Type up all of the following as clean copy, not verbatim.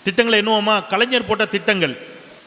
திட்டங்கள் என்னவோமா? கலைஞர் போட்ட திட்டங்கள்.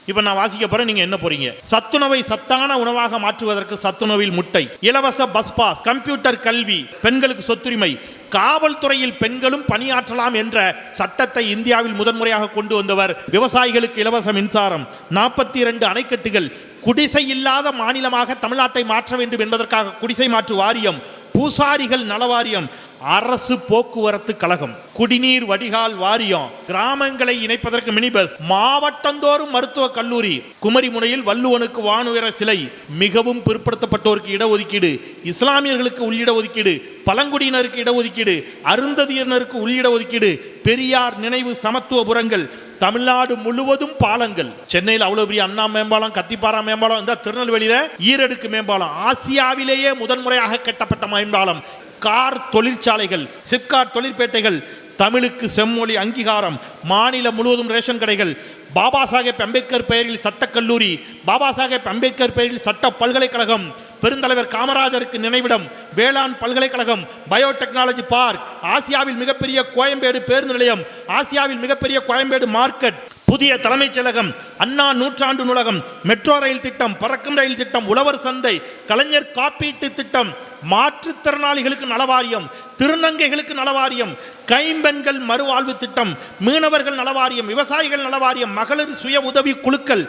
இப்போ நான் வாசிக்க போறேன், நீங்க என்ன போறீங்க? சத்துணவை சத்தான உணவாக மாற்றுவதற்கு சத்துணவில் முட்டை, இலவச பஸ் பாஸ், கம்ப்யூட்டர் கல்வி, பெண்களுக்கு சொத்துரிமை, காவல்துறையில் பெண்களும் பணியாற்றலாம் என்ற சட்டத்தை இந்தியாவில் முதன்முறையாக கொண்டு வந்தவர். விவசாயிகளுக்கு இலவச மின்சாரம், 42 அணைக்கட்டுகள், குடிசை இல்லாத மாநிலமாக தமிழ்நாட்டை மாற்ற வேண்டும் என்பதற்காக குடிசை மாற்று வாரியம், பூசாரிகள் நலவாரியம், அரசு போக்குவரத்து கழகம், குடிநீர் வடிகால் வாரியம், கிராமங்களை இணைப்பதற்கு மினி பஸ், மாவட்டந்தோறும் மருத்துவ கல்லூரி, குமரி முனையில் வள்ளுவனுக்கு வானுயர சிலை, மிகவும் பிற்படுத்தப்பட்டோருக்கு இடஒதுக்கீடு, இஸ்லாமியர்களுக்கு உள்ளிட ஒதுக்கீடு, பழங்குடியினருக்கு இடஒதுக்கீடு, அருந்ததியினருக்கு உள்ளிட ஒதுக்கீடு, பெரியார் நினைவு சமத்துவபுரங்கள், தமிழ்நாடு முழுவதும் பாலங்கள். சென்னையில் அவ்வளவு பெரிய அண்ணா மேம்பாலம், கத்திப்பாரா மேம்பாலம், இந்த திருநெல்வேலியில ஈரடுக்கு மேம்பாலம், ஆசியாவிலேயே முதன்முறையாக கட்டப்பட்ட மேம்பாலம், கார் தொழிற்சாலைகள், சிப்காட் தொழிற்பேட்டைகள், தமிழுக்கு செம்மொழி அங்கீகாரம், மாநிலம் முழுவதும் ரேஷன் கடைகள், பாபா சாஹேப் அம்பேத்கர் பெயரில் சட்டக்கல்லூரி, பாபா சாஹேப் அம்பேத்கர் பெயரில் சட்ட பல்கலைக்கழகம், பெருந்தலைவர் காமராஜருக்கு நினைவிடம், வேளாண் பல்கலைக்கழகம், பயோடெக்னாலஜி பார்க், ஆசியாவில் மிகப்பெரிய கோயம்பேடு பேருந்து நிலையம், ஆசியாவில் மிகப்பெரிய கோயம்பேடு மார்க்கெட், புதிய தலைமைச் செயலகம், அண்ணா நூற்றாண்டு நூலகம், மெட்ரோ ரயில் திட்டம், பறக்கும் ரயில் திட்டம், உழவர் சந்தை, கலைஞர் காப்பீட்டு திட்டம், மாற்றுத்திறனாளிகளுக்கு நலவாரியம், திருநங்கைகளுக்கு நலவாரியம், கைம்பெண்கள் மறுவாழ்வு திட்டம், மீனவர்கள் நலவாரியம், விவசாயிகள் நலவாரியம், மகளிர் சுய உதவி குழுக்கள்,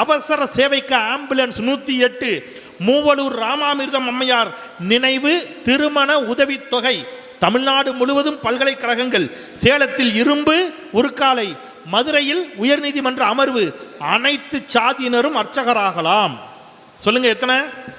அவசர சேவைக்கு ஆம்புலன்ஸ் 108, மூவலூர் ராமாமிர்தம் அம்மையார் நினைவு திருமண உதவி தொகை, தமிழ்நாடு முழுவதும் பல்கலைக்கழகங்கள், சேலத்தில் இரும்பு உருக்காலை, மதுரையில் உயர்நீதிமன்ற அமர்வு, அனைத்து சாதியினரும் அர்ச்சகராகலாம். சொல்லுங்க எத்தனை?